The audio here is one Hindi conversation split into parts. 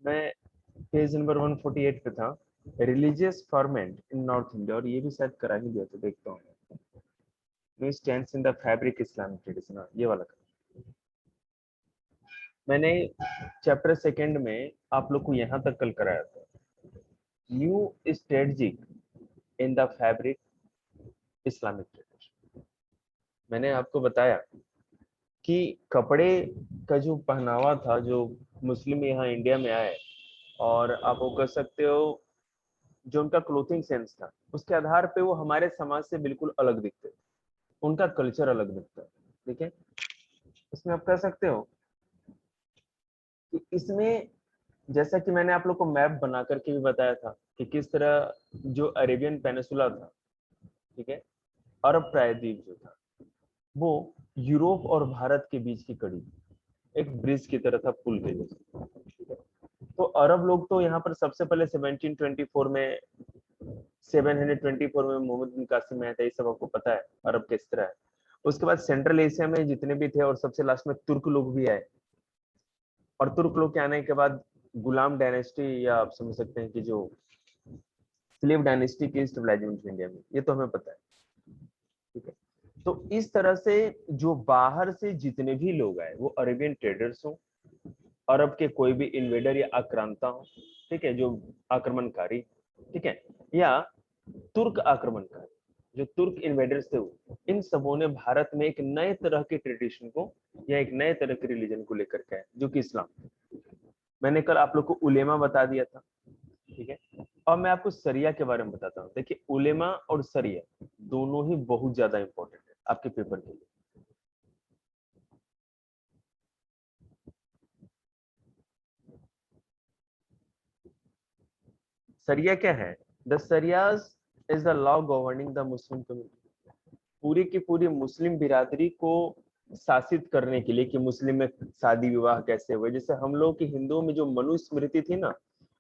मैं पेज नंबर 148 पे था, religious format in north India, और ये भी शायद करा ही दिया था, देखता हूँ। New stands in the fabric Islamic tradition, ये वाला मैंने चैप्टर सेकंड में आप लोग को यहाँ तक कल कराया था। New strategic in the fabric Islamic tradition. मैंने आपको बताया कि कपड़े का जो पहनावा था, जो मुस्लिम यहाँ इंडिया में आए, और आप वो कह सकते हो जो उनका क्लोथिंग सेंस था, उसके आधार पे वो हमारे समाज से बिल्कुल अलग दिखते थे, उनका कल्चर अलग दिखता है। ठीक है, इसमें आप कह सकते हो कि इसमें, जैसा कि मैंने आप लोग को मैप बना करके भी बताया था कि किस तरह जो अरेबियन पेनिसुला था, ठीक है, अरब प्रायद्वीप जो था, वो यूरोप और भारत के बीच की कड़ी, एक ब्रिज की तरह था, पुल के जैसे। ठीक है, तो अरब लोग तो यहाँ पर सबसे पहले 1724 में 724 में मोहम्मद बिन कासिम आया था, ये सब आपको पता है अरब किस तरह है। उसके बाद सेंट्रल एशिया में जितने भी थे, और सबसे लास्ट में तुर्क लोग भी आए, और तुर्क लोग के आने के बाद गुलाम डायनेस्टी, या आप समझ सकते हैं कि जो स्लेव डायनेस्टी की स्टेबलाइजेशन इंडिया में, ये तो हमें पता है। ठीक है, तो इस तरह से जो बाहर से जितने भी लोग आए, वो अरेबियन ट्रेडर्स हो, अरब के कोई भी इन्वेडर या आक्रांता हो, ठीक है, जो आक्रमणकारी, ठीक है, या तुर्क आक्रमणकारी, जो तुर्क इन्वेडर्स थे, वो इन सबों ने भारत में एक नए तरह के ट्रेडिशन को या एक नए तरह के रिलीजन को लेकर के आए, जो कि इस्लाम। मैंने कल आप लोग को उलेमा बता दिया था। ठीक है, और मैं आपको सरिया के बारे में बताता हूँ। देखिए, उलेमा और सरिया दोनों ही बहुत ज्यादा इंपॉर्टेंट है आपके पेपर के लिए। सरिया क्या है? The sharias is the law governing the Muslim community. पूरी की पूरी मुस्लिम बिरादरी को शासित करने के लिए कि मुस्लिम में शादी विवाह कैसे हुए। जैसे हम लोग की हिंदुओं में जो मनुस्मृति थी ना,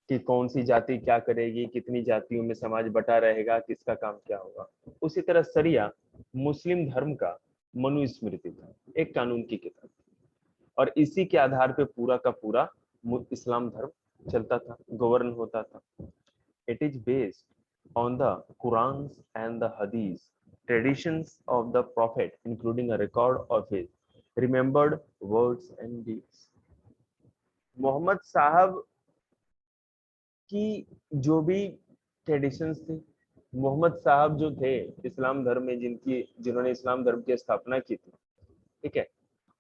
कि कौन सी जाति क्या करेगी, कितनी जातियों में समाज बटा रहेगा, किसका काम क्या होगा, उसी तरह सरिया मुस्लिम धर्म का मनुस्मृति था, एक कानून की किताब, और इसी के आधार पे पूरा का पूरा इस्लाम धर्म चलता था, गवर्न होता था। It is based on the Quran and the Hadith, traditions of the Prophet, including a record of his remembered words and deeds. Mohammad साहब की जो भी ट्रेडिशंस थी, मोहम्मद साहब जो थे इस्लाम धर्म में, जिन्होंने इस्लाम धर्म की स्थापना की थी, ठीक है,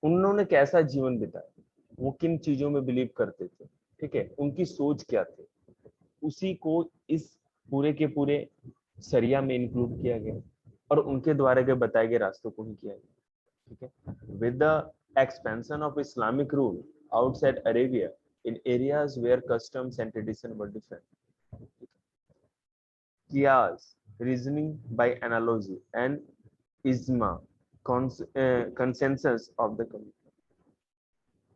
उन्होंने कैसा जीवन बिताया, वो किन चीजों में बिलीव करते थे, ठीक है, उनकी सोच क्या थी, उसी को इस पूरे के पूरे सरिया में इंक्लूड किया गया, और उनके द्वारा के बताए गए रास्तों को ही किया गया। ठीक है, with the expansion of Islamic rule outside Arabia in areas where customs and tradition were different, कियास, रीजनिंग बाय एनालॉजी एंड इज्मा, consensus of the community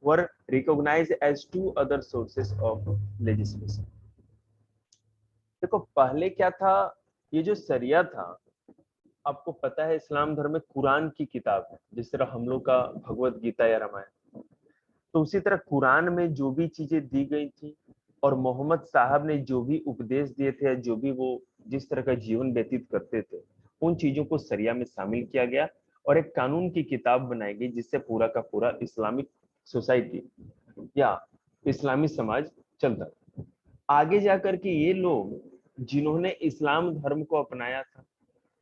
were recognized as two other sources of legislation. देखो, पहले क्या था, ये जो सरिया था, आपको पता है इस्लाम धर्म में कुरान की किताब है, जिस तरह हम लोग का भगवत गीता या रामायण, तो उसी तरह कुरान में जो भी चीजें दी गई थी, और मोहम्मद साहब ने जो भी उपदेश दिए थे, जो भी वो जिस तरह का जीवन व्यतीत करते थे, उन चीजों को सरिया में शामिल किया गया, और एक कानून की किताब बनाई गई, जिससे पूरा का पूरा इस्लामिक सोसाइटी या इस्लामी समाज चलता। आगे जाकर के ये लोग जिन्होंने इस्लाम धर्म को अपनाया था,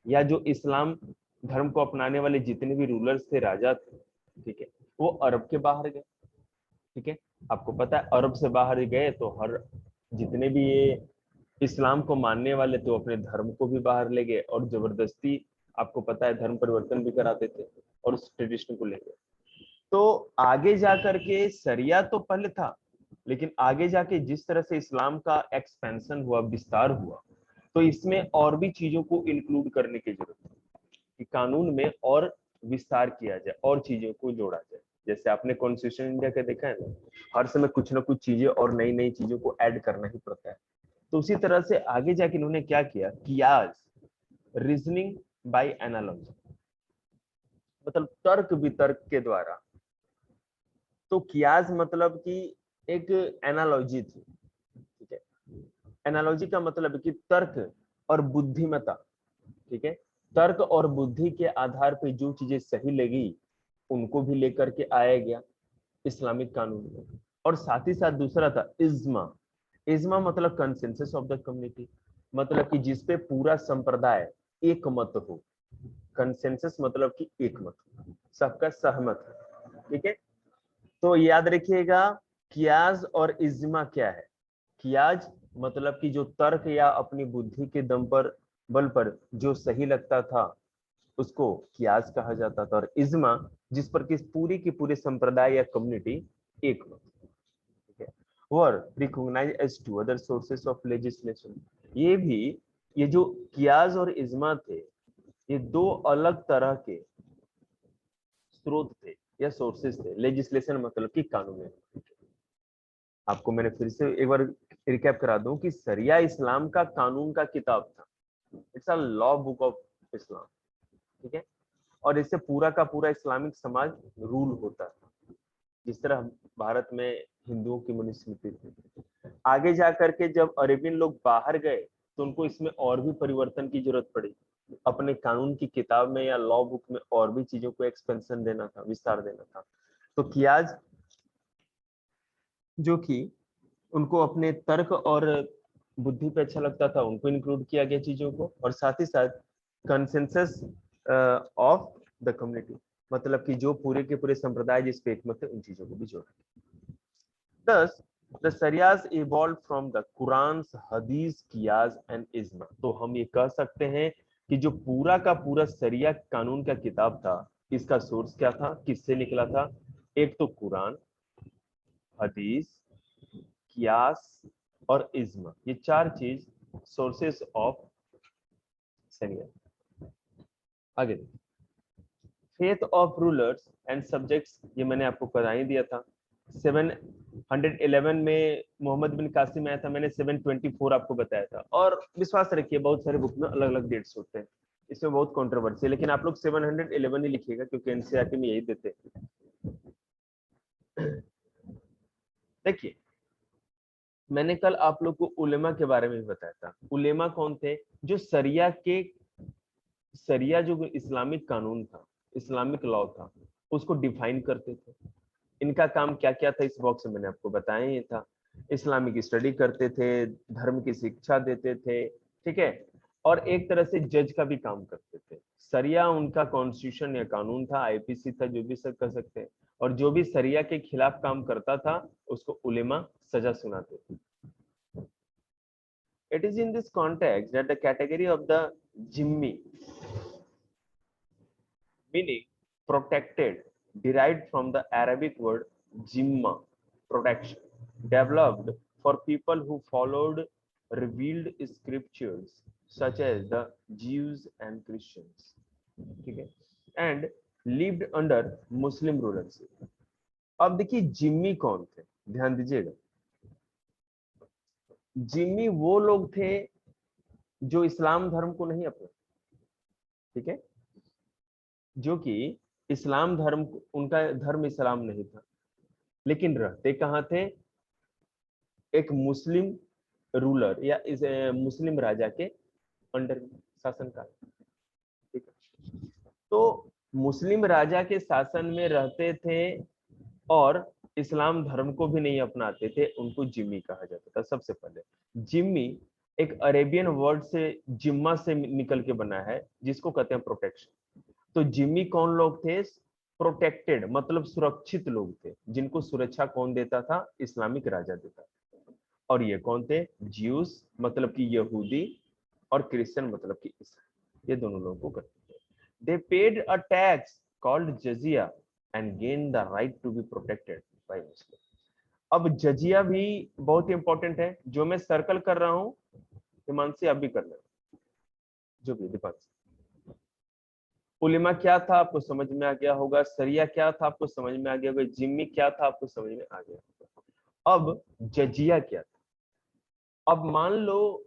या जो इस्लाम धर्म को अपनाने वाले जितने भी रूलर्स थे, राजा थे, ठीक है, वो अरब के बाहर गए। ठीक है, आपको पता है अरब से बाहर गए तो हर जितने भी ये इस्लाम को मानने वाले थे, अपने धर्म को भी बाहर ले गए, और जबरदस्ती आपको पता है धर्म परिवर्तन भी कराते थे, और उस ट्रेडिशन को ले गए। तो आगे जाकर के सरिया तो पहले था, लेकिन आगे जाके जिस तरह से इस्लाम का एक्सपेंशन हुआ, विस्तार हुआ, तो इसमें और भी चीजों को इंक्लूड करने की जरूरत है, कि कानून में और विस्तार किया जाए, और चीजों को जोड़ा जाए। जैसे आपने कॉन्स्टिट्यूशन इंडिया का देखा है ना, हर समय कुछ ना कुछ चीजें और नई नई चीजों को ऐड करना ही पड़ता है। तो उसी तरह से आगे जाके इन्होंने क्या किया, कियास, रीजनिंग बाय एनालॉजी, मतलब तर्क वितर्क के द्वारा। तो कियास मतलब कि एक एनालॉजी थी, एनालॉजी का मतलब है कि तर्क और बुद्धिमत्ता, ठीक है, तर्क और बुद्धि के आधार पे जो चीजें सही लगी उनको भी लेकर के आया गया इस्लामिक कानून में। और साथ ही साथ दूसरा था इज्मा। इज्मा मतलब कंसेंसस ऑफ द कम्युनिटी, मतलब कि जिसपे पूरा संप्रदाय एक मत हो। कंसेंसस मतलब कि एक मत, सबका सहमत है, ठीक है। तो याद रखिएगा कियास और इज्मा क्या है। कियास मतलब कि जो तर्क या अपनी बुद्धि के दम पर बल पर जो सही लगता था उसको कियास कहा जाता था, और इज्मा जिस पर कि पूरी की पूरे संप्रदाय या कम्युनिटी एक मत, ठीक है। और recognise as to other sources of legislation, ये भी, ये जो कियास और इज्मा थे ये दो अलग तरह के स्रोत थे या सोर्सेस थे। लेजिस्लेशन मतलब कि कानून। आपको मैंने फिर से एक बार रिकैप करा दूं कि सरिया इस्लाम का कानून का किताब था। It's a law book of Islam, ठीक है। और इससे पूरा का पूरा इस्लामिक समाज रूल होता था, जिस तरह भारत में हिंदुओं की मनुस्मृति थी। आगे जाकर के जब अरेबियन लोग बाहर गए तो उनको इसमें और भी परिवर्तन की जरूरत पड़ी। अपने कानून की किताब में या लॉ बुक में और भी चीजों को एक्सपेंशन देना था, विस्तार देना था। तो कियाज जो कि उनको अपने तर्क और बुद्धि पे अच्छा लगता था उनको इंक्लूड किया गया चीजों को, और साथ ही साथ कंसेंसस ऑफ द कम्युनिटी, मतलब कि जो पूरे के पूरे संप्रदाय जिस पे एकमत है उन चीजों को भी जोड़ा। Thus, the Sharias evolved from the Quran's Hadith, Qiyas and Ijma। तो हम ये कह सकते हैं कि जो पूरा का पूरा शरिया कानून का किताब था, इसका सोर्स क्या था, किससे निकला था? एक तो कुरान, हदीस, कियास और इज्मा, ये चार चीज सोर्सेस ऑफ शरिया। आगे faith of rulers and subjects, ये मैंने आपको बता ही दिया था। 711 में मोहम्मद बिन कासिम आया था, मैंने 724 आपको बताया था। और विश्वास रखिए बहुत सारे बुक में अलग अलग डेट्स होते हैं, इसमें बहुत कंट्रोवर्सी है, लेकिन आप लोग 711 ही लिखिएगा क्योंकि एनसीईआरटी में यही देते हैं। देखिए मैंने कल आप लोग को उलेमा के बारे में भी बताया था। उलेमा कौन थे? जो सरिया जो इस्लामिक कानून था, इस्लामिक लॉ था, उसको डिफाइन करते थे। इनका काम क्या क्या था इस बॉक्स में मैंने आपको बताया ही था। इस्लामिक स्टडी करते थे, धर्म की शिक्षा देते थे, ठीक है, और एक तरह से जज का भी काम करते थे। सरिया उनका कॉन्स्टिट्यूशन या कानून था, आईपीसी था, जो भी सब कर सकते हैं। और जो भी सरिया के खिलाफ काम करता था उसको उलेमा सजा सुनाते थे। It is in this context that the category of the zimmi, meaning protected, derived from the Arabic word zimma, protection, developed for people who followed revealed scriptures such as the Jews and Christians, okay, and lived under Muslim rulership। अब देखिए जिम्मी कौन थे, ध्यान दीजिएगा। जिम्मी वो लोग थे जो इस्लाम धर्म को नहीं अपनाते, ठीक है, जो कि इस्लाम धर्म, उनका धर्म इस्लाम नहीं था, लेकिन रहते कहाँ थे? एक मुस्लिम रूलर या इस मुस्लिम राजा के अंडर शासनकाल, ठीक है। तो मुस्लिम राजा के शासन में रहते थे और इस्लाम धर्म को भी नहीं अपनाते थे, उनको जिम्मी कहा जाता था। सबसे पहले जिम्मी एक अरेबियन वर्ड से जिम्मा से निकल के बना है, जिसको कहते हैं प्रोटेक्शन। तो जिम्मी कौन लोग थे? प्रोटेक्टेड मतलब सुरक्षित लोग थे, जिनको सुरक्षा कौन देता था? इस्लामिक राजा देता था। और ये कौन थे? ज्यूस मतलब कि यहूदी, और क्रिश्चियन मतलब कि ईसाई, ये दोनों लोगों को करते थे। They paid a tax called जजिया and gain the right to be protected by Muslim. अब जजिया भी बहुत इंपॉर्टेंट है, जो मैं सर्कल कर रहा हूं हिमांशी आप भी कर लेना, जो भी दीपांशी। उलेमा क्या था आपको समझ में आ गया होगा, सरिया क्या था आपको समझ में आ गया होगा, जिम्मी क्या था आपको समझ में आ गया होगा। अब जजिया क्या था? अब मान लो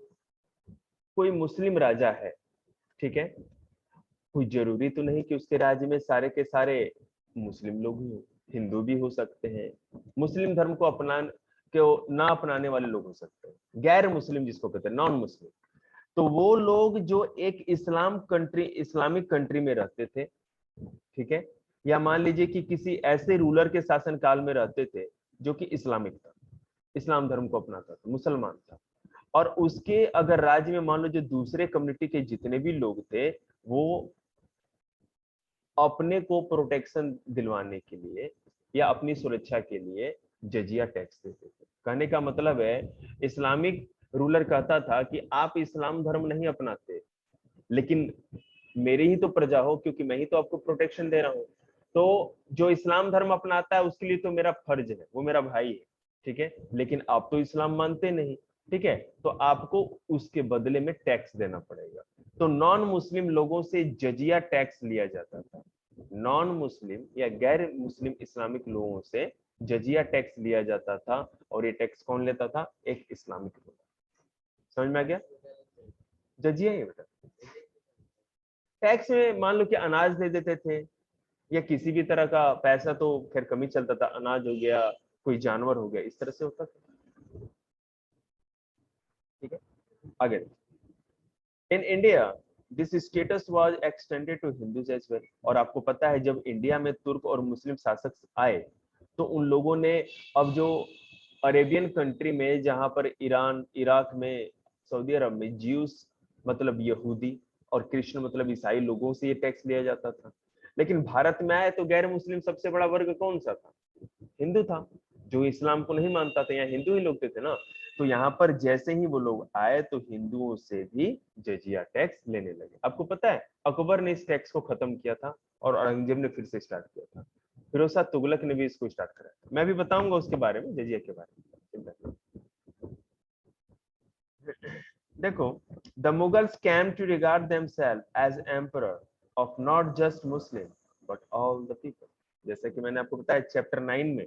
कोई मुस्लिम राजा है, ठीक है, कोई जरूरी तो नहीं कि उसके राज्य में सारे के सारे मुस्लिम लोग ही हो, हिंदू भी हो सकते हैं। मुस्लिम धर्म को अपना कि ना अपनाने वाले लोग हो सकते हैं, गैर मुस्लिम जिसको कहते हैं, नॉन मुस्लिम। तो वो लोग जो एक इस्लामिक कंट्री में रहते थे, ठीक है, या मान लीजिए कि किसी ऐसे रूलर के शासन काल में रहते थे जो कि इस्लामिक था, इस्लाम धर्म को अपनाता था, मुसलमान था, और उसके अगर राज्य में मान लो जो दूसरे कम्युनिटी के जितने भी लोग थे वो अपने को प्रोटेक्शन दिलवाने के लिए या अपनी सुरक्षा के लिए जजिया टैक्स देते थे। कहने का मतलब है, इस्लामिक रूलर कहता था कि आप इस्लाम धर्म नहीं अपनाते, लेकिन मेरी ही तो प्रजा हो, क्योंकि मैं ही तो आपको प्रोटेक्शन दे रहा हूँ। तो जो इस्लाम धर्म अपनाता है उसके लिए तो मेरा फर्ज है, वो मेरा भाई है, ठीक है, लेकिन आप तो इस्लाम मानते नहीं, ठीक है, तो आपको उसके बदले में टैक्स देना पड़ेगा। तो नॉन मुस्लिम लोगों से जजिया टैक्स लिया जाता था, नॉन मुस्लिम या गैर मुस्लिम इस्लामिक लोगों से जजिया टैक्स लिया जाता था, और ये टैक्स कौन लेता था? एक इस्लामिक लोग। समझ में आ गया? जजिया ही बेटा, टैक्स में मान लो कि अनाज दे देते थे, या किसी भी तरह का पैसा, तो खैर कमी चलता था, अनाज हो गया, कोई जानवर हो गया, इस तरह से होता था, ठीक है। आगे, in India this status was extended to Hindus as well. और आपको पता है जब इंडिया में तुर्क और मुस्लिम शासक आए तो उन लोगों ने अब जो अरेबियन कंट्री में, जहां पर ईरान, इराक में, सऊदी अरब में ज्यूस मतलब यहूदी और कृष्ण मतलब ईसाई लोगों से ये टैक्स लिया जाता था। लेकिन भारत में आए तो गैर मुस्लिम सबसे बड़ा वर्ग कौन सा था? हिंदू था, जो इस्लाम को नहीं मानता था, यहाँ हिंदू ही लोग थे ना। तो यहाँ पर जैसे ही वो लोग आए तो हिंदुओं से भी जजिया टैक्स लेने लगे। आपको पता है अकबर ने इस टैक्स को खत्म किया था और औरंगजेब ने फिर से स्टार्ट किया था, फिरोज शाह तुगलक ने भी इसको स्टार्ट करा था। मैं भी बताऊंगा उसके बारे में, जजिया के बारे में। देखो, the Mughals came to regard themselves as emperor of not just Muslim but all the people। जैसे कि मैंने आपको बताया चैप्टर 9 में,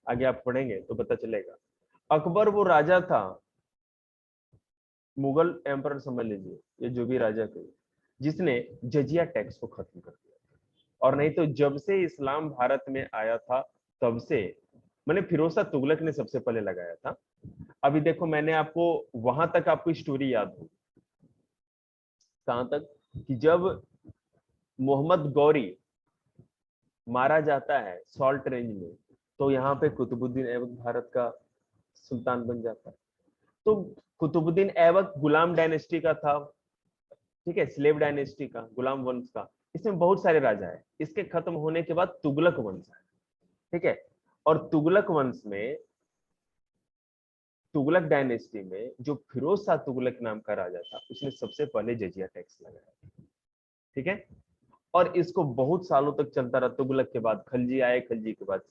आगे आप पढ़ेंगे तो पता चलेगा। अकबर वो राजा था, मुगल एम्पर समझ लीजिए, ये जो भी राजा थे, जिसने जजिया टैक्स को खत्म कर दिया। और नहीं तो जब से इस्लाम भारत में आया था तब से, मैंने फिरोज शाह तुगलक ने सबसे पहले लगाया था। अभी देखो मैंने आपको वहां तक आपको स्टोरी याद हो, कहां तक कि जब मोहम्मद गौरी मारा जाता है सॉल्ट रेंज में, तो यहाँ पे कुतुबुद्दीन ऐबक भारत का सुल्तान बन जाता है। तो कुतुबुद्दीन ऐबक गुलाम डायनेस्टी का था, ठीक है, स्लेव डायनेस्टी का, गुलाम वंश का। इसमें बहुत सारे राजा है। इसके खत्म होने के बाद तुगलक वंश है, ठीक है, और तुगलक वंश में, तुगलक डायनेस्टी में जो फिरोज शाह तुगलक नाम का राजा था उसने सबसे पहले जजिया टैक्स लगाया, ठीक है। और इसको बहुत सालों तक चलता रहा। तुगलक के बाद खलजी आए, खलजी के बाद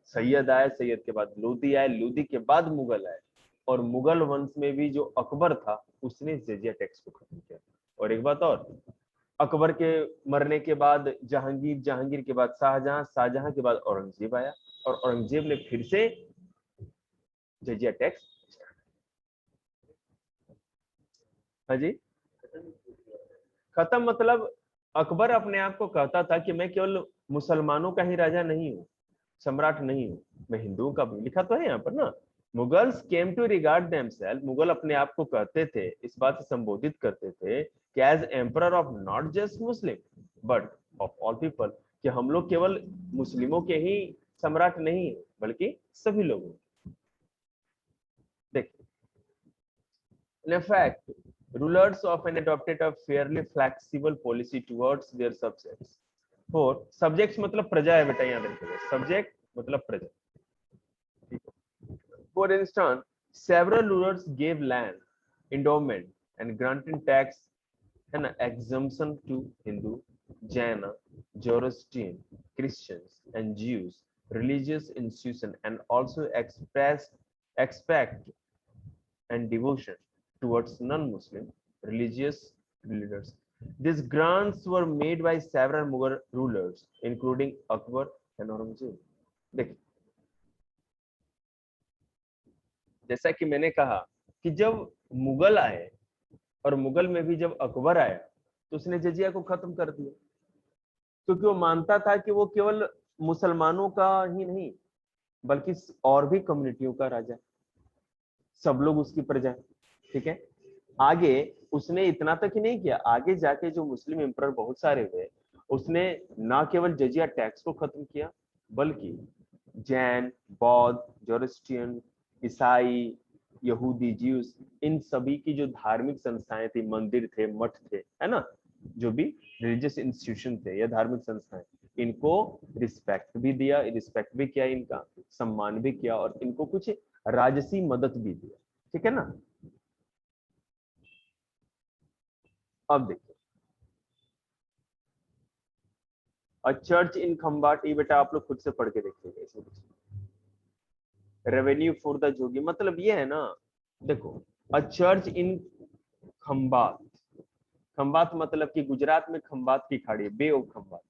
सैयद आए, सैयद के बाद लोदी आए, लोदी के बाद मुगल आए, और मुगल वंश में भी जो अकबर था उसने जजिया टैक्स को खत्म किया। और एक बात और, अकबर के मरने के बाद जहांगीर, जहांगीर के बाद शाहजहां, शाहजहां के बाद औरंगजेब आया, और औरंगजेब ने फिर से जजिया टैक्स, हाँ जी, खत्म मतलब अकबर अपने आप को कहता था कि मैं केवल मुसलमानों का ही राजा नहीं हूँ, सम्राट नहीं हूँ, मैं हिंदुओं का भी। लिखा तो है यहाँ पर ना, Mughals came to regard themselves, Mughal अपने आप को कहते थे, इस बात से संबोधित करते थे कि as emperor of not just Muslim but of all people, कि हम लोग केवल मुस्लिमों के ही सम्राट नहीं है बल्कि सभी लोगों। देखिए, in fact rulers often adopted a fairly flexible policy towards their subjects। for subjects मतलब प्रजा है बेटा, याद रखिएगा, सब्जेक्ट मतलब प्रजा। For instance, several rulers gave land, endowment, and granted tax and exemption to Hindu, Jaina, Zoroastrian, Christians, and Jews religious institutions, and also expressed expect and devotion towards non-Muslim religious leaders. These grants were made by several Mughal rulers, including Akbar and Aurangzeb। देखिए, जैसा कि मैंने कहा कि जब मुगल आए, और मुगल में भी जब अकबर आया, तो उसने जजिया को खत्म कर दिया, क्योंकि वो मानता था कि वो केवल मुसलमानों का ही नहीं, बल्कि और भी कम्युनिटियों का राजा है, सब लोग उसकी प्रजा है। ठीक है, आगे उसने इतना तक ही नहीं किया, आगे जाके जो मुस्लिम एम्परर बहुत सारे हुए, उसने ना केवल जजिया टैक्स को खत्म किया, बल्कि जैन, बौद्ध, जोरोस्ट्रियन, ईसाई, यहूदी, ज्यूस, इन सभी की जो धार्मिक संस्थाएं थी, मंदिर थे, मठ थे, है ना, जो भी रिलीजियस इंस्टीट्यूशन थे या धार्मिक संस्थाएं, इनको रिस्पेक्ट भी दिया, रिस्पेक्ट भी किया, इनका सम्मान भी किया, और इनको कुछ राजसी मदद भी दिया। ठीक है ना। अब देखिए, अ चर्च इन खंबाटी, बेटा आप लोग खुद से पढ़ के देखिएगा इसमें कुछ। रेवेन्यू फॉर द जोगी मतलब ये है ना, देखो, अ चर्च इन खंबात, खंबात मतलब कि गुजरात में खंबात की खाड़ी, बे ऑफ खंबात,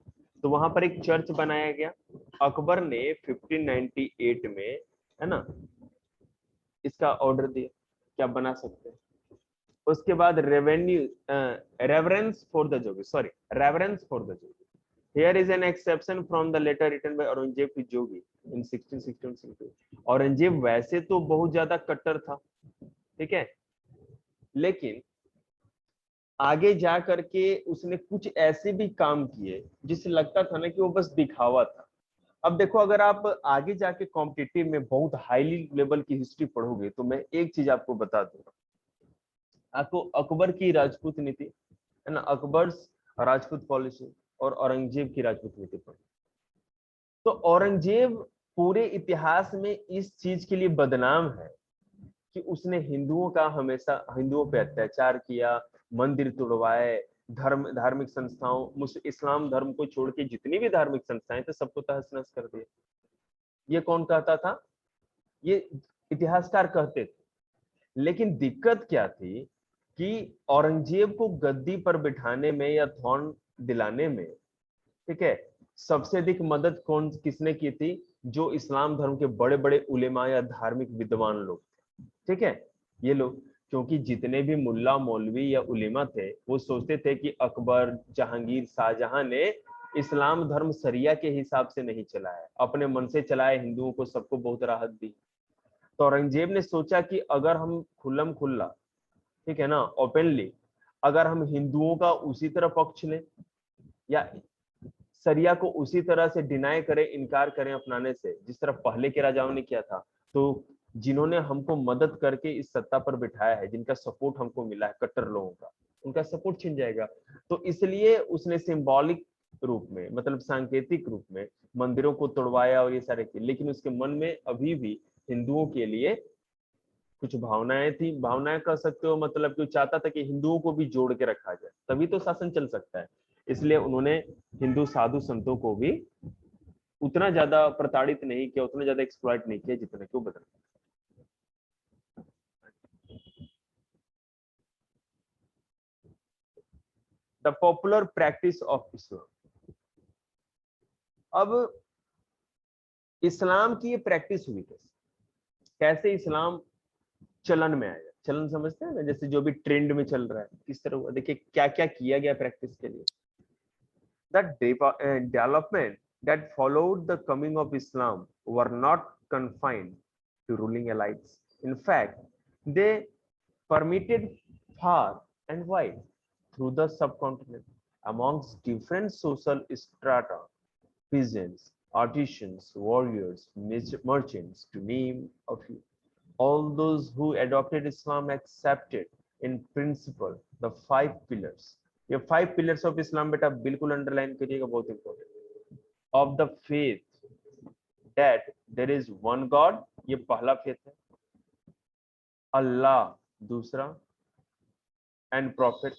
तो वहां पर एक चर्च बनाया गया। अकबर ने 1598 में, है ना, इसका ऑर्डर दिया कि आप बना सकते हैं। उसके बाद revenue, reverence for the Jogi, sorry, reverence for the Jogi, here is an exception from the letter written by Aurangzeb to Jogi in 1662। Aurangzeb वैसे तो बहुत ज्यादा कट्टर था, ठीक है, लेकिन आगे जा करके उसने कुछ ऐसे भी काम किए जिससे लगता था ना कि वो बस दिखावा था। अब देखो, अगर आप आगे जाके कॉम्पिटिटिव में बहुत हाईली लेवल की हिस्ट्री पढ़ोगे तो मैं एक चीज आपको बता दूंगा, आपको अकबर की राजपूत नीति, है ना, अकबर राजपूत पॉलिसी और औरंगजेब की राजपूत नीति पढ़ो, तो औरंगजेब पूरे इतिहास में इस चीज के लिए बदनाम है कि उसने हिंदुओं का हमेशा हिंदुओं पे अत्याचार किया, मंदिर तोड़वाए, धर्म धार्मिक संस्थाओं, इस्लाम धर्म को छोड़ के जितनी भी धार्मिक संस्थाएं थे सबको तहस नहस कर दिया। ये कौन कहता था? ये इतिहासकार कहते थे। लेकिन दिक्कत क्या थी कि औरंगजेब को गद्दी पर बिठाने में या थ्रोन दिलाने में, ठीक है, सबसे अधिक मदद कौन किसने की थी? जो इस्लाम धर्म के बड़े बड़े उलेमा या धार्मिक विद्वान लोग, ठीक है, ये लोग, क्योंकि जितने भी मुल्ला मौलवी या उलेमा थे वो सोचते थे कि अकबर, जहांगीर, शाहजहां ने इस्लाम धर्म शरिया के हिसाब से नहीं चलाया, अपने मन से चलाया, हिंदुओं को सबको बहुत राहत दी। तो औरंगजेब ने सोचा कि अगर हम खुल्लम खुल्ला, ठीक है ना, ओपनली, अगर हम हिंदुओं का उसी तरह पक्ष लें या शरिया को उसी तरह से डिनाई करें, इनकार करें अपनाने से, जिस तरह पहले के राजाओं ने किया था, तो जिन्होंने हमको मदद करके इस सत्ता पर बिठाया है, जिनका सपोर्ट हमको मिला है कट्टर लोगों का, उनका सपोर्ट छिन जाएगा। तो इसलिए उसने सिंबॉलिक रूप में, मतलब सांकेतिक रूप में मंदिरों को तोड़वाया और ये सारे किए, लेकिन उसके मन में अभी भी हिंदुओं के लिए कुछ भावनाएं थी, भावनाएं कह सकते हो, मतलब कि वो चाहता था कि हिंदुओं को भी जोड़ के रखा जाए, तभी तो शासन चल सकता है। इसलिए उन्होंने हिंदू साधु संतों को भी उतना ज्यादा प्रताड़ित नहीं किया, उतना ज्यादा एक्सप्लॉइट नहीं किया जितना कि वो बदल। The popular practice of Islam. अब इस्लाम की ये प्रैक्टिस हुई कैसे, कैसे इस्लाम चलन में आया? चलन समझते हैं ना, जैसे जो भी ट्रेंड में चल रहा है किस तरह हुआ, देखिए क्या क्या किया गया प्रैक्टिस के लिए। The development that followed the coming of Islam were not confined to ruling elites. In fact, they permeated far and wide through the subcontinent amongst different social strata, peasants, artisans, warriors, merchants, to name a few. All those who adopted Islam accepted in principle the five pillars. ये फाइव पिलर्स ऑफ इस्लाम बेटा बिल्कुल अंडरलाइन करिएगा, बहुत important. Of the faith that there is one God, ये पहला फेथ है। अल्लाह दूसरा, and prophet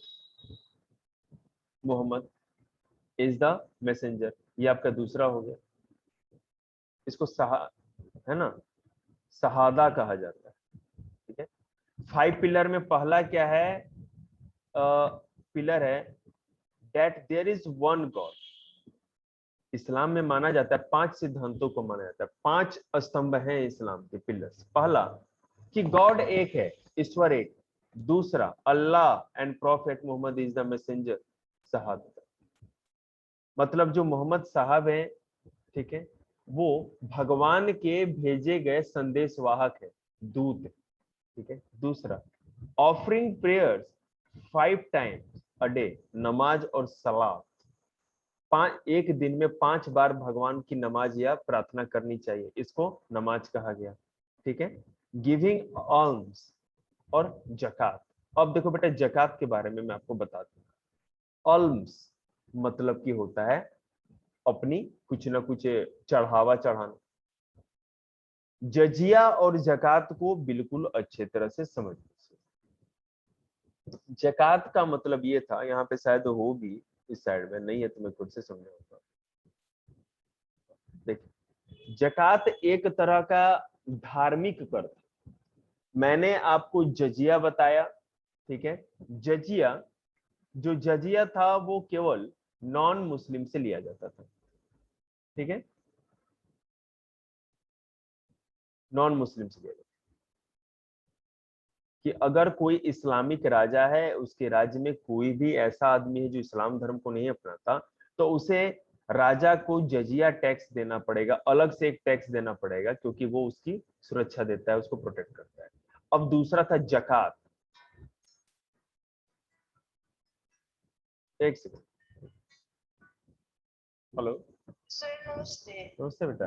Mohammad is the messenger, ये आपका दूसरा हो गया। इसको है ना, शहादा कहा जाता है। ठीक है, फाइव पिलर में पहला क्या है? पिलर है that there is one God. इस्लाम में माना जाता है, पांच सिद्धांतों को माना जाता है, पांच स्तंभ हैं इस्लाम के पिलर्स। पहला कि गॉड एक है, ईश्वर एक। दूसरा, Allah and prophet Mohammad is the messenger, शहादत, मतलब जो मोहम्मद साहब हैं, ठीक है, वो भगवान के भेजे गए संदेशवाहक है, दूत, ठीक है। दूसरा, offering prayers 5 times a day, नमाज और सलाह, एक दिन में 5 बार भगवान की नमाज या प्रार्थना करनी चाहिए, इसको नमाज कहा गया, ठीक है। गिविंग ऑल्म्स और जकात। अब देखो बेटा, जकात के बारे में मैं आपको बता दूं। ऑल्म्स मतलब की होता है अपनी कुछ ना कुछ चढ़ावा चढ़ाना। जजिया और जकात को बिल्कुल अच्छे तरह से समझ लीजिए। जकात का मतलब ये था, यहाँ पे शायद हो भी, इस साइड में नहीं है तो मैं खुद से समझाऊंगा। देखिए, जकात एक तरह का धार्मिक कर था। मैंने आपको जजिया बताया, ठीक है। जजिया, जो जजिया था वो केवल नॉन मुस्लिम से लिया जाता था, ठीक है, नॉन मुस्लिम से लिया जाता था। कि अगर कोई इस्लामिक राजा है, उसके राज्य में कोई भी ऐसा आदमी है जो इस्लाम धर्म को नहीं अपनाता, तो उसे राजा को जजिया टैक्स देना पड़ेगा, अलग से एक टैक्स देना पड़ेगा, क्योंकि वो उसकी सुरक्षा देता है, उसको प्रोटेक्ट करता है। अब दूसरा था जकात। एक सेकंड, हेलो सर नमस्ते। नमस्ते बेटा।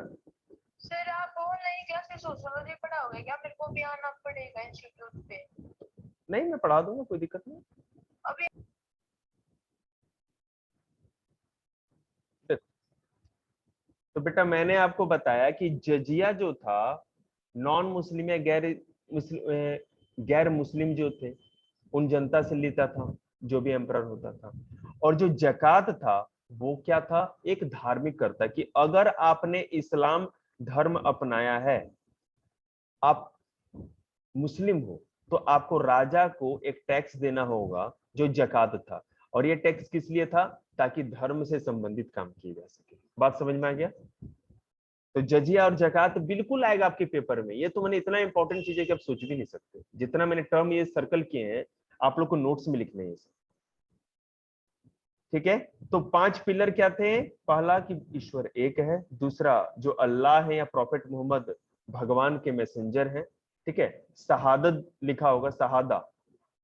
सर आप ऑनलाइन क्लास में सोशियोलॉजी पढ़ाओगे क्या? मेरे को भी आना पड़ेगा इंस्टीट्यूट पे। नहीं, मैं पढ़ा दूंगा, कोई दिक्कत नहीं। अभी तो बेटा, मैंने आपको बताया कि जजिया जो था, नॉन मुस्लिम या गैर मुस्लिम जो थे उन जनता से लेता था, जो भी एम्परर होता था। और जो जकात था वो क्या था, एक धार्मिक कर था कि अगर आपने इस्लाम धर्म अपनाया है, आप मुस्लिम हो, तो आपको राजा को एक टैक्स देना होगा जो जकात था। और ये टैक्स किस लिए था? ताकि धर्म से संबंधित काम किए जा सके। बात समझ में आ गया? तो जजिया और जकात बिल्कुल आएगा आपके पेपर में। ये तो मैंने इतना इंपॉर्टेंट चीज है कि आप सोच भी नहीं सकते, जितना मैंने टर्म ये सर्कल किए हैं आप लोग को नोट्स में लिखने हैं, ठीक है। तो 5 पिलर क्या थे? पहला कि ईश्वर एक है, दूसरा जो अल्लाह है या प्रॉफेट मोहम्मद भगवान के मैसेंजर हैं, ठीक है। शहादत लिखा होगा, शहादा,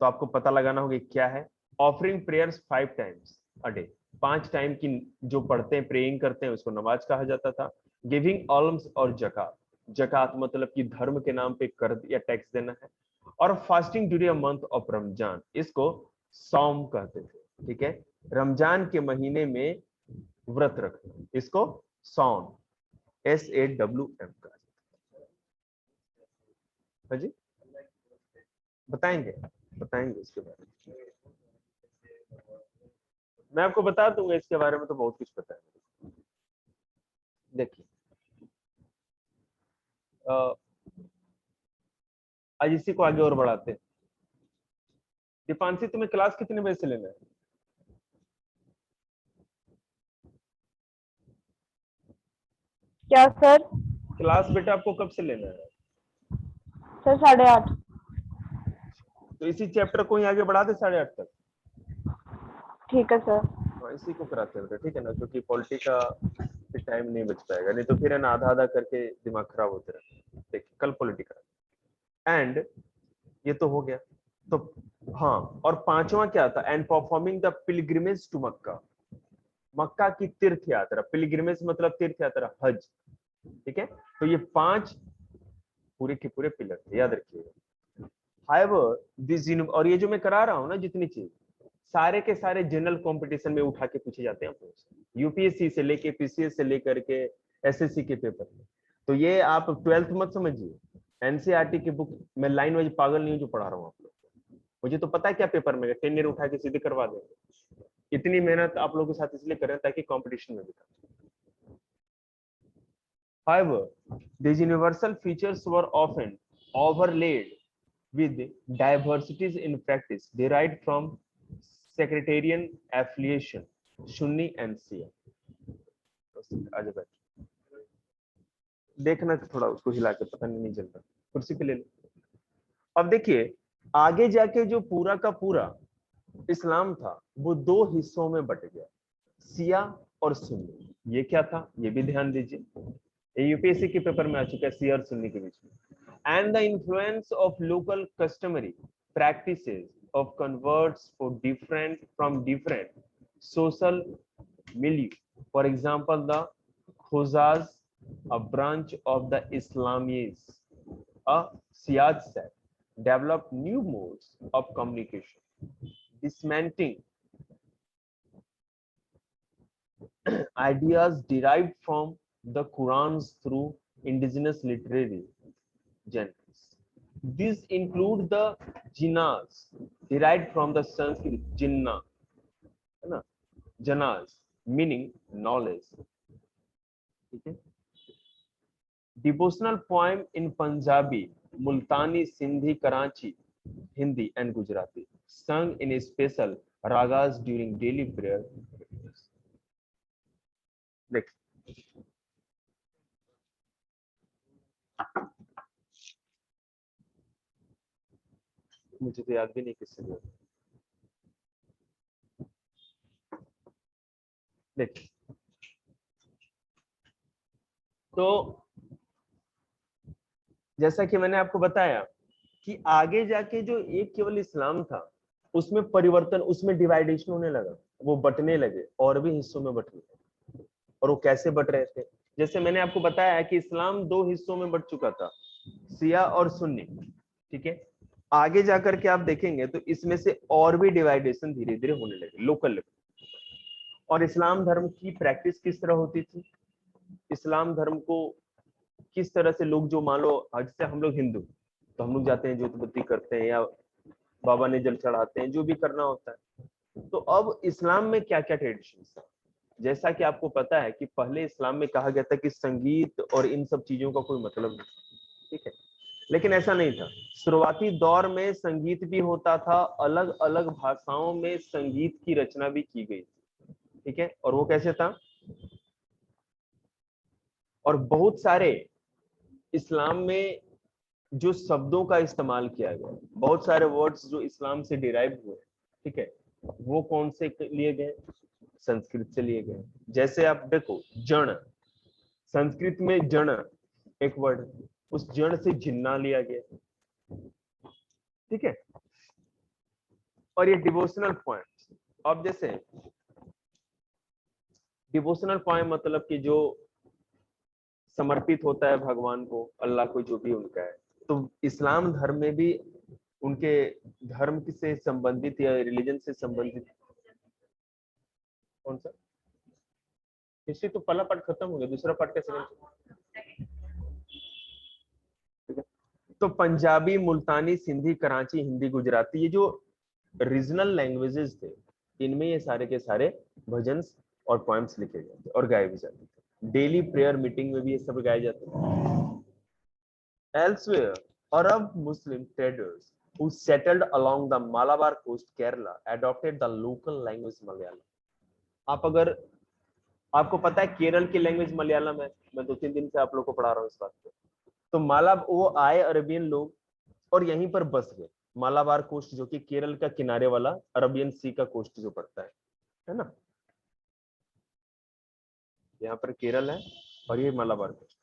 तो आपको पता लगाना होगा क्या है। Offering prayers 5 times a day, 5 time की जो पढ़ते हैं, प्रेइंग करते हैं, उसको नमाज कहा जाता था। गिविंग ऑल्म्स और जकात, जकात मतलब कि धर्म के नाम पे कर या टैक्स देना है। और fasting during a month of Ramzan, इसको सौम कहते थे, ठीक है। रमजान के महीने में व्रत रखना, इसको सौम, SAWM का। हाँ जी, बताएंगे, बताएंगे इसके बारे में, मैं आपको बता दूंगा इसके बारे में, तो बहुत कुछ पता है। देखिए, आज इसी को आगे और बढ़ाते हैं। दीपांशी, तुम्हें क्लास कितने बजे से लेना है? क्या सर? क्लास बेटा आपको कब से लेना है? सर 8:30। तो इसी चैप्टर को ही आगे बढ़ा दे 8:30 तक। ठीक है सर। हाँ, इसी को कराते हैं बेटा, ठीक है ना, क्योंकि पॉलिटी का टाइम नहीं बच पाएगा, नहीं तो फिर है ना आधा आधा करके दिमाग खराब होते रहता है। देखिए, कल पॉलिटी करा, एंड ये तो हो गया। तो हाँ, और पांचवा क्या था? And performing the pilgrimage to Mecca, मक्का की तीर्थ यात्रा। पिलग्रिमेज मतलब तीर्थ यात्रा, हज, ठीक है। तो ये 5 पूरे के पूरे पिलर थे, याद रखिएगा। हाउएवर दिस, और ये जो मैं करा रहा हूं ना जितनी चीज, सारे के सारे जनरल कंपटीशन में उठा के पूछे जाते हैं आप लोगों से, यूपीएससी से लेके पीसीएस से लेकर के एसएससी के पेपर में। तो ये आप 12th मत समझिए, एनसीईआरटी की बुक मैं लाइन वाइज पागल नहीं हूं जो पढ़ा रहा हूँ आप लोग को। मुझे तो पता है क्या पेपर में 10 ईयर उठा के सीधे करवा देंगे। इतनी मेहनत आप लोगों के साथ इसलिए करें ताकि कंपटीशन में भी करें। However, these universal features were often overlaid with diversities in practice derived from sectarian affiliation, Sunni and Shia. आगे बैठ, देखना थोड़ा उसको हिला के, पता नहीं चल रहा, कुर्सी पे ले लो। अब देखिए, आगे जाके जो पूरा का पूरा इस्लाम था वो 2 हिस्सों में बट गया, शिया और सुन्नी। ये क्या था, ये भी ध्यान दीजिए, ये यूपीएससी के पेपर में आ चुका है, सी और सुन्नी के बीच में। And the influence of local customary practices of converts for different social milieu. For example, the Khuzaz, a branch of the Islamis, a Siyaj sect, developed new modes of communication, dismantling ideas derived from the Qurans through indigenous literary genres. These include the jinnahs, derived from the Sanskrit jinnah, janas, meaning knowledge. ठीक है? Devotional poem in Punjabi, Multani, Sindhi, Karachi, Hindi and Gujarati, sung in special ragas during daily prayer. Next. मुझे तो याद भी नहीं किससे दिया। Next. तो जैसा कि मैंने आपको बताया कि आगे जाके जो एक केवल इस्लाम था उसमें परिवर्तन, उसमें डिवाइडेशन होने लगा, वो बटने लगे और भी हिस्सों में बटने लगे। और वो कैसे बट रहे थे? जैसे मैंने आपको बताया कि इस्लाम दो हिस्सों में बट चुका था, शिया और सुन्नी। ठीक है, आगे जाकर के आप देखेंगे तो इसमें से और भी डिवाइडेशन धीरे धीरे होने लगे लोकल लेवल। और इस्लाम धर्म की प्रैक्टिस किस तरह होती थी? इस्लाम धर्म को किस तरह से लोग, जो मान लो जैसे हम लोग हिंदू, तो हम लोग जाते हैं, ज्योतिबत्ती करते हैं या बाबा ने जल चढ़ाते हैं, जो भी करना होता है। तो अब इस्लाम में क्या क्या ट्रेडिशन है? जैसा कि आपको पता है कि पहले इस्लाम में कहा गया था कि संगीत और इन सब चीजों का कोई मतलब नहीं। ठीक है, लेकिन ऐसा नहीं था। शुरुआती दौर में संगीत भी होता था, अलग अलग भाषाओं में संगीत की रचना भी की गई थी। ठीक है, और वो कैसे था? और बहुत सारे इस्लाम में जो शब्दों का इस्तेमाल किया गया, बहुत सारे वर्ड्स जो इस्लाम से डिराइव हुए, ठीक है, वो कौन से लिए गए? संस्कृत से लिए गए। जैसे आप देखो, जण, संस्कृत में जण एक वर्ड, उस जण से जिन्ना लिया गया। ठीक है, और ये डिवोशनल पॉइंट, अब जैसे डिवोशनल पॉइंट मतलब कि जो समर्पित होता है भगवान को, अल्लाह को, जो भी उनका है। तो इस्लाम धर्म में भी उनके धर्म से संबंधित या रिलीजन से संबंधित कौन सा? हिस्ट्री तो पहला पार्ट खत्म हो गया, दूसरा पार्ट कैसे करेंगे? तो पंजाबी, मुल्तानी, सिंधी, कराची, हिंदी, गुजराती, ये जो रीजनल लैंग्वेजेस थे, इनमें ये सारे के सारे भजन और पोएम्स लिखे गए थे और गाए भी जाते थे। डेली प्रेयर मीटिंग में भी ये सब गाए जाते थे। Elsewhere, Arab Muslim traders who settled along the Malabar coast, Kerala, adopted the local language Malayalam. आप अगर आपको पता है केरल की लैंग्वेज मलयालम है, मैं 2-3 दिन से आप लोग को पढ़ा रहा हूँ इस बात को। तो वो आए अरेबियन लोग और यहीं पर बस गए। मालाबार कोस्ट जो कि केरल का किनारे वाला अरेबियन सी का कोस्ट जो पड़ता है ना, यहाँ पर केरल है और ये मालाबार कोस्ट।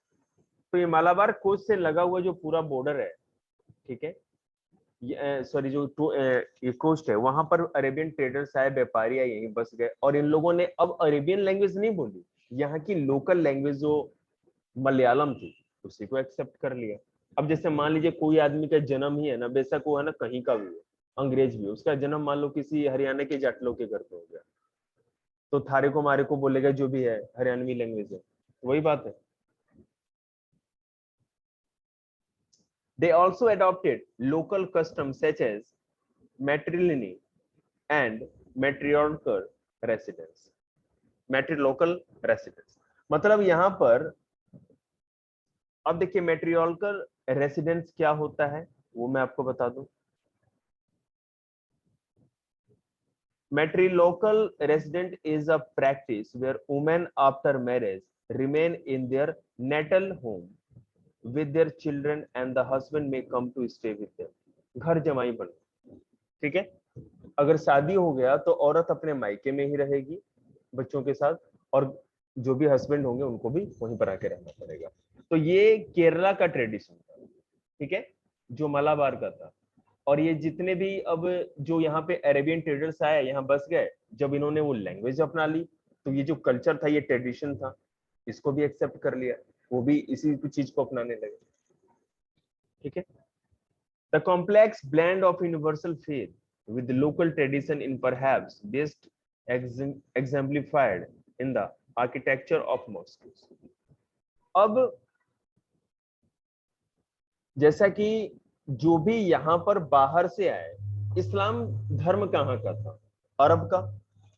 तो ये मालाबार कोस्ट से लगा हुआ जो पूरा बॉर्डर है, ठीक है, सॉरी, जो ये कोस्ट है, वहां पर अरेबियन ट्रेडर्स आए, व्यापारी आए, यहीं बस गए। और इन लोगों ने अब अरेबियन लैंग्वेज नहीं बोली, यहाँ की लोकल लैंग्वेज जो मलयालम थी उसी को एक्सेप्ट कर लिया। अब जैसे मान लीजिए कोई आदमी का जन्म ही है ना, बेशक वो है ना कहीं का भी है, अंग्रेज भी, उसका जन्म मान लो किसी हरियाणा के जाटलों के घर पे हो गया, तो थारे को मारे को बोलेगा, जो भी है हरियाणवी लैंग्वेज है, वही बात है। They also adopted local customs such as matrimony and matriarchal residence. Matrilocal residence मतलब यहाँ पर अब देखिए मैट्रियोलकल रेसिडेंस क्या होता है वो मैं आपको बता दूं। Matrilocal resident is a practice where women after marriage remain in their natal home with their children and the husband may come to stay with them. घर जमाई बन, ठीक है, अगर शादी हो गया तो औरत अपने मायके में ही रहेगी बच्चों के साथ, और जो भी हस्बैंड होंगे उनको भी वहीं पर आके रहना पड़ेगा। तो ये केरला का ट्रेडिशन था, ठीक है, जो मलाबार का था। और ये जितने भी अब जो यहाँ पे अरेबियन ट्रेडर्स आए, यहाँ बस गए, जब इन्होंने वो लैंग्वेज अपना ली, तो ये जो कल्चर था, ये ट्रेडिशन था, इसको भी एक्सेप्ट कर लिया, वो भी इसी चीज को अपनाने लगे, ठीक है। The complex blend of universal faith with the local tradition in perhaps best exemplified in the architecture of mosques. अब जैसा कि जो भी यहाँ पर बाहर से आए, इस्लाम धर्म कहाँ का था? अरब का,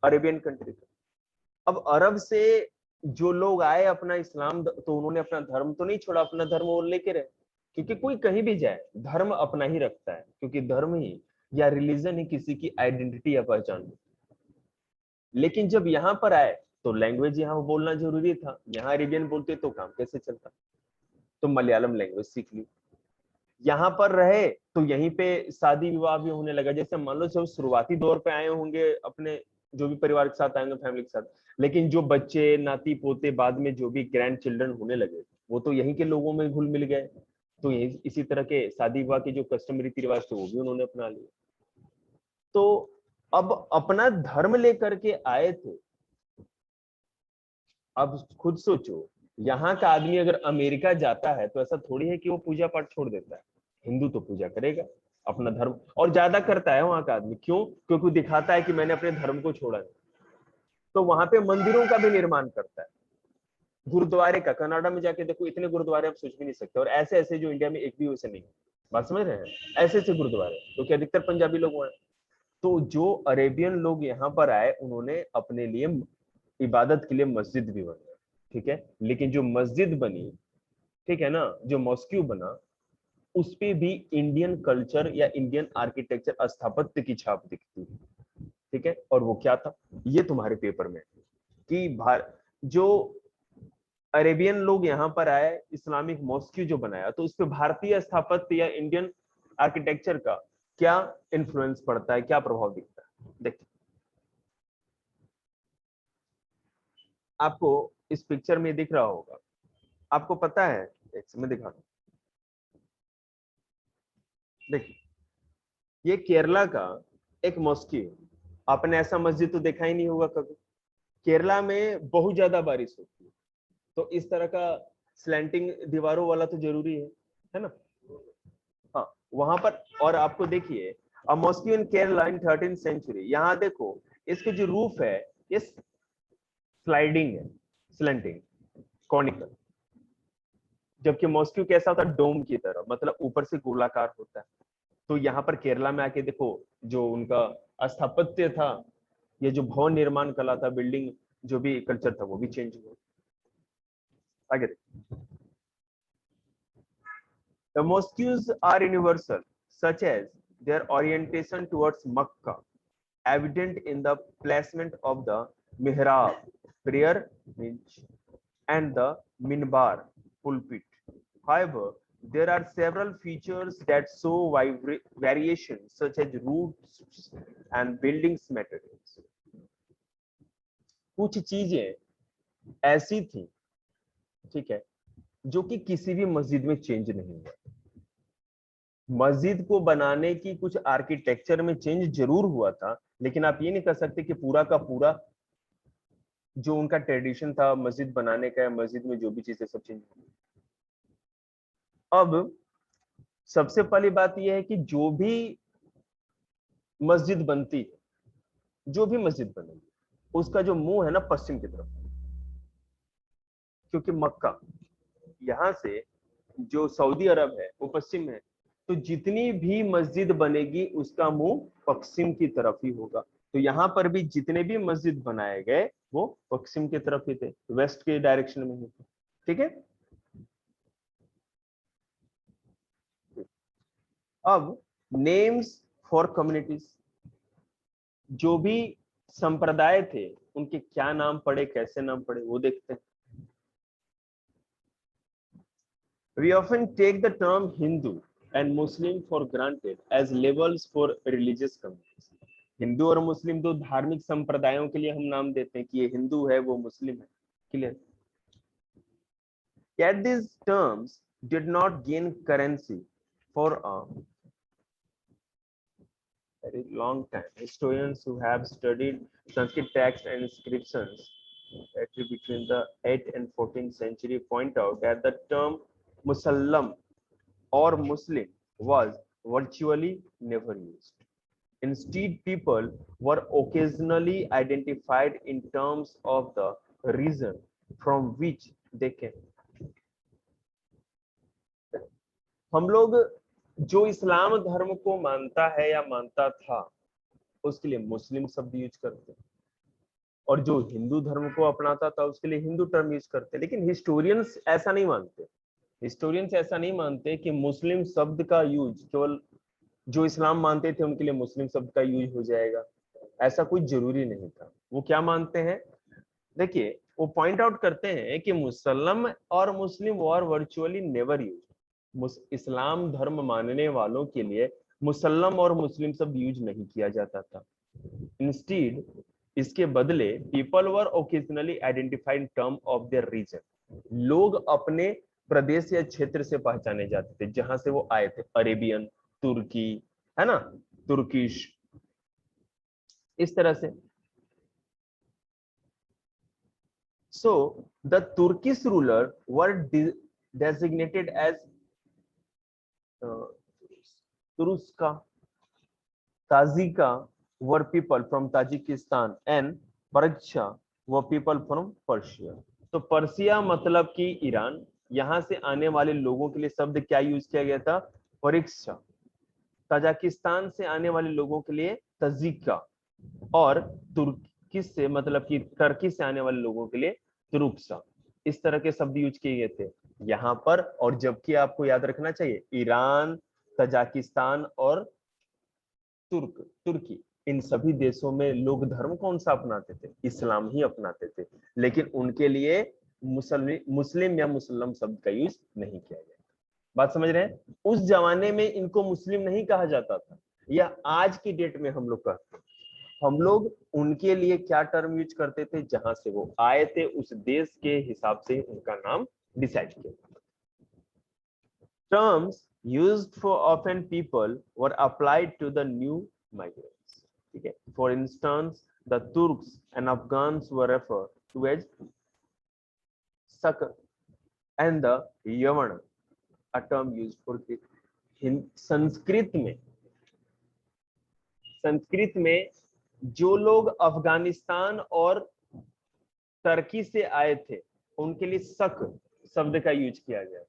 अरेबियन कंट्री का। अब अरब से जो लोग आए अपना इस्लाम, तो उन्होंने अपना धर्म तो नहीं छोड़ा, अपना धर्म वो लेके रहे, क्योंकि कोई कहीं भी जाए धर्म अपना ही रखता है, क्योंकि धर्म ही या रिलीजन ही किसी की आइडेंटिटी या पहचान है। लेकिन जब यहाँ पर आए तो लैंग्वेज यहाँ बोलना जरूरी था, यहाँ अरेबियन बोलते तो काम कैसे चलता, तो मलयालम लैंग्वेज सीख ली। यहाँ पर रहे तो यहीं पे शादी विवाह भी होने लगा। जैसे मान लो जब शुरुआती दौर पे आए होंगे अपने जो भी परिवार के साथ आएंगे, फैमिली के साथ, लेकिन जो बच्चे नाती पोते बाद में जो भी ग्रैंड चिल्ड्रन होने लगे, वो तो यहीं के लोगों में घुल मिल गए, तो यही इसी तरह के शादी विवाह के जो कस्टम रीति रिवाज थे वो भी उन्होंने अपना लिए। तो अब अपना धर्म लेकर के आए थे। अब खुद सोचो, यहाँ का आदमी अगर अमेरिका जाता है तो ऐसा थोड़ी है कि वो पूजा पाठ छोड़ देता है, हिंदू तो पूजा करेगा अपना धर्म, और ज्यादा करता है वहां का आदमी। क्यों? क्योंकि दिखाता है कि मैंने अपने धर्म को छोड़ा नहीं। तो वहां पे मंदिरों का भी निर्माण करता है, गुरुद्वारे का। कनाडा में जाके देखो, इतने गुरुद्वारे आप सोच भी नहीं सकते, और ऐसे ऐसे जो इंडिया में एक भी वैसे नहीं है। बात समझ रहे हैं? ऐसे ऐसे गुरुद्वारे, क्योंकि अधिकतर पंजाबी लोग वहां। तो जो अरेबियन लोग यहाँ पर आए, उन्होंने अपने लिए इबादत के लिए मस्जिद भी बनाया, ठीक है। लेकिन जो मस्जिद बनी, ठीक है ना, जो मॉस्क्यू बना, उस पे भी इंडियन कल्चर या इंडियन आर्किटेक्चर स्थापत्य की छाप दिखती है, ठीक है। और वो क्या था, ये तुम्हारे पेपर में कि जो अरेबियन लोग यहाँ पर आए, इस्लामिक मॉस्क्यू जो बनाया, तो उस पे भारतीय स्थापत्य या इंडियन आर्किटेक्चर का क्या इन्फ्लुएंस पड़ता है, क्या प्रभाव दिखता है? देखिए, आपको इस पिक्चर में दिख रहा होगा, आपको पता है, एक समय दिखा दूं, देखिए ये केरला का एक मॉस्क्यू। आपने ऐसा मस्जिद तो देखा ही नहीं होगा कभी। केरला में बहुत ज्यादा बारिश होती है, तो इस तरह का स्लैंटिंग दीवारों वाला तो जरूरी है ना? हाँ, वहां पर। और आपको देखिए, अ मॉस्क्यू इन केरला इन 13th सेंचुरी, यहाँ देखो इसके जो रूफ है ये स्लाइडिंग है, स्लैंटिंग, कॉनिकल। जबकि मॉस्क्यू कैसा होता है? डोम की तरह, मतलब ऊपर से गोलाकार होता है। तो यहाँ पर केरला में आके देखो, जो उनका स्थापत्य था, ये जो भवन निर्माण कला था, बिल्डिंग जो भी कल्चर था, वो भी चेंज हुआ। आगे The mosques are universal, such as their orientation towards Makkah, evident in the placement of the mihrab, prayer bench, and the minbar, pulpit. However, there are several features that show variations, such as roofs and buildings materials. कुछ चीजें ऐसी थी, ठीक है, जो कि किसी भी मस्जिद में चेंज नहीं हुआ। मस्जिद को बनाने की कुछ आर्किटेक्चर में चेंज जरूर हुआ था, लेकिन आप ये नहीं कर सकते कि पूरा का पूरा जो उनका ट्रेडिशन था मस्जिद बनाने का, मस्जिद में जो भी चीजें सब चेंज हुई। अब सबसे पहली बात यह है कि जो भी मस्जिद बनती है, जो भी मस्जिद बनेगी, उसका जो मुंह है ना पश्चिम की तरफ, क्योंकि मक्का यहां से जो सऊदी अरब है वो पश्चिम है, तो जितनी भी मस्जिद बनेगी उसका मुंह पश्चिम की तरफ ही होगा। तो यहाँ पर भी जितने भी मस्जिद बनाए गए वो पश्चिम की तरफ ही थे, वेस्ट के डायरेक्शन में ही थे, ठीक है। अब नेम्स फॉर कम्युनिटीज, जो भी संप्रदाय थे उनके क्या नाम पड़े, कैसे नाम पड़े, वो देखते हैं। We often take the term Hindu and Muslim for granted as labels for religious communities. Hindu और मुस्लिम दो धार्मिक संप्रदायों के लिए हम नाम देते हैं कि ये हिंदू है वो मुस्लिम है, clear. Yet these terms did not gain currency for a very long time. Historians who have studied Sanskrit texts and inscriptions between the 8th and 14th century point out that the term Musallam or Muslim was virtually never used. Instead, people were occasionally identified in terms of the region from which they came. हम लोग जो इस्लाम धर्म को मानता है या मानता था उसके लिए मुस्लिम शब्द यूज करते हैं, और जो हिंदू धर्म को अपनाता था उसके लिए हिंदू टर्म यूज करते हैं। लेकिन हिस्टोरियंस ऐसा नहीं मानते। हिस्टोरियंस ऐसा नहीं मानते कि मुस्लिम शब्द का यूज केवल जो इस्लाम मानते थे उनके लिए मुस्लिम शब्द का यूज हो जाएगा, ऐसा कुछ जरूरी नहीं था। वो क्या मानते हैं, देखिए वो पॉइंट आउट करते हैं कि मुसल्लम और मुस्लिम वर वर्चुअली नेवर यूज। इस्लाम धर्म मानने वालों के लिए मुसल्लम और मुस्लिम शब्द यूज नहीं किया जाता था। इंस्टीड इसके बदले people were occasionally identified term of their region. लोग अपने प्रदेश या क्षेत्र से पहचाने जाते थे जहां से वो आए थे। अरेबियन, तुर्की, है ना, तुर्किश, इस तरह से। So the Turkish ruler were designated as Turuska. Tajika were people from Tajikistan and Persia were people from Persia. तो पर्सिया मतलब कि ईरान, यहां से आने वाले लोगों के लिए शब्द क्या यूज किया गया था, परीक्षा। ताजिकिस्तान से आने वाले लोगों के लिए तजिका, और तुर्की से मतलब कि टर्की से आने वाले लोगों के लिए तुरुक्सा। इस तरह के शब्द यूज किए गए थे यहाँ पर। और जबकि आपको याद रखना चाहिए ईरान, ताजिकिस्तान और तुर्की, इन सभी देशों में लोग धर्म कौन सा अपनाते थे, इस्लाम ही अपनाते थे। लेकिन उनके लिए मुस्लिम या मुसल्लम शब्द का यूज नहीं किया गया। बात समझ रहे हैं? उस जमाने में इनको मुस्लिम नहीं कहा जाता था, या आज की डेट में हम लोग कहते हैं। हम लोग उनके लिए क्या टर्म यूज करते थे, जहां से वो आए थे उस देश के हिसाब से उनका नाम डिसाइड किया। Terms used for often people were applied to the new migrants. ठीक है, for instance the Turks and Afghans were referred to as Sakh and the Yavana, a term used for Sanskrit में जो लोग अफगानिस्तान और टर्की से आए थे उनके लिए शक शब्द का यूज किया गया।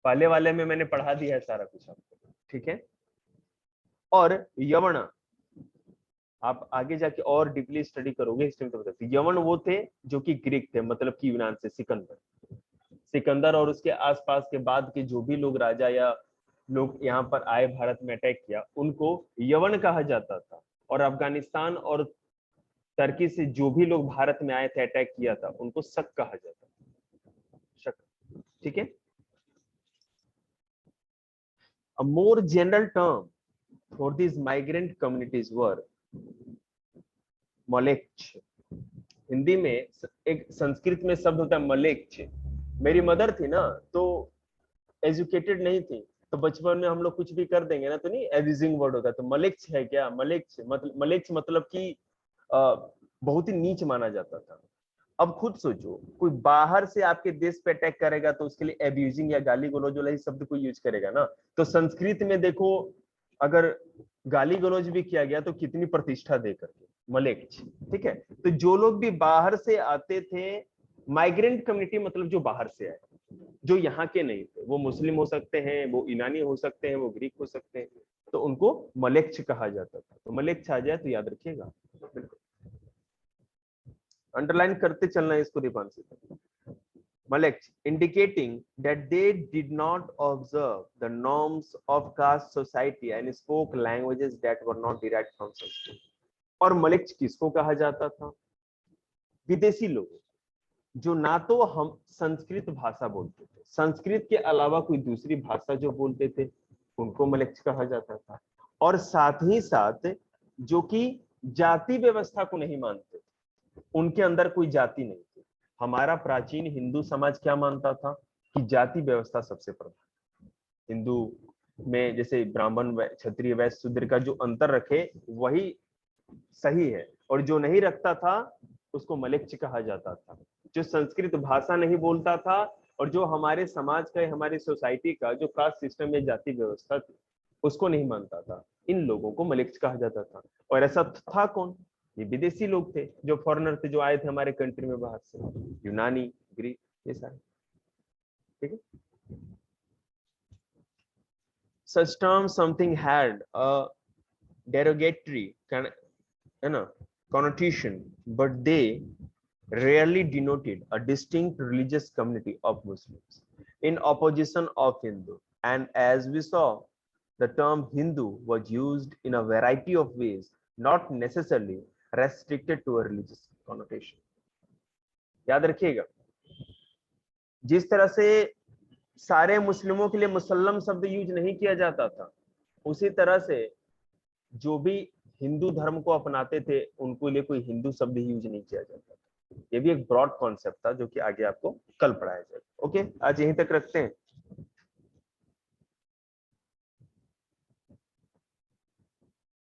पहले वाले में मैंने पढ़ा दिया है सारा कुछ आपको, ठीक है। और यवना आप आगे जाके और डीपली स्टडी करोगे हिस्ट्री में तो बताते। यवन वो थे जो कि ग्रीक थे, मतलब कि यूनान से सिकंदर और उसके आसपास के बाद के जो भी लोग राजा या लोग यहाँ पर आए भारत में अटैक किया उनको यवन कहा जाता था। और अफगानिस्तान और टर्की से जो भी लोग भारत में आए थे अटैक किया था उनको शक कहा जाता था, शक, ठीक है। A more general term for these migrant communities were Mleccha. Hindi में एक संस्कृत में शब्द होता है मलेक्ष। मेरी मदर थी ना तो एजुकेटेड नहीं थी, तो बचपन में हम लोग कुछ भी कर देंगे ना तो नहीं एब्यूजिंग वर्ड होता है। तो मलेक्ष है क्या, मलेक्ष मतलब कि बहुत ही नीच माना जाता था। अब खुद सोचो कोई बाहर से आपके देश पे अटैक करेगा तो उसके लिए एब्यूजिंग या गाली गलौज वाला शब्द को यूज करेगा ना। तो संस्कृत में देखो अगर गाली गलौज भी किया गया तो कितनी प्रतिष्ठा दे करके, मलेक्ष, ठीक है। तो जो लोग भी बाहर से आते थे, माइग्रेंट कम्युनिटी मतलब जो बाहर से आए, जो यहाँ के नहीं थे, वो मुस्लिम हो सकते हैं, वो ईरानी हो सकते हैं, वो ग्रीक हो सकते हैं, तो उनको मलेक्ष कहा जाता था। तो मलेक्ष आ जाए तो याद रखिएगा, अंडरलाइन करते चलना इसको Deepanshu. Maleksh, indicating that they did not observe the norms of caste society and spoke languages that were not derived from Sanskrit. और मलेक्ष किसको कहा जाता था? विदेशी लोग जो ना तो हम संस्कृत भाषा बोलते थे, संस्कृत के अलावा कोई दूसरी भाषा जो बोलते थे उनको मलेक्ष कहा जाता था। और साथ ही साथ जो कि जाति व्यवस्था को नहीं मानते, उनके अंदर कोई जाति नहीं थी, हमारा प्राचीन हिंदू समाज क्या मानता था कि जाति व्यवस्था सबसे प्रधान। हिंदू में जैसे ब्राह्मण क्षत्रिय वैश्य शूद्र का जो अंतर रखे वही सही है, और जो नहीं रखता था उसको मलेच्छ कहा जाता था। जो संस्कृत भाषा नहीं बोलता था और जो हमारे समाज का, हमारी सोसाइटी का जो कास्ट सिस्टम या जाति व्यवस्था थी उसको नहीं मानता था, इन लोगों को मलेच्छ कहा जाता था। और ऐसा था कौन? ये विदेशी लोग थे, जो फॉरेनर थे, जो आए थे हमारे कंट्री में बाहर से, यूनानी, ग्रीक, ये सारे। ठीक है। Such term something had a derogatory connotation, but they rarely denoted a distinct religious community of Muslims in opposition of Hindu. And as we saw, the term Hindu was used in a variety of ways, not necessarily restricted to a religious connotation. याद रखिएगा, जिस तरह से सारे मुस्लिमों के लिए मुसल्लम शब्द यूज नहीं किया जाता था, उसी तरह से जो भी हिंदू धर्म को अपनाते थे उनके लिए कोई हिंदू शब्द यूज नहीं किया जाता था। ये भी एक ब्रॉड कॉन्सेप्ट था जो कि आगे आपको कल पढ़ाया जाएगा। ओके, आज यहीं तक रखते हैं।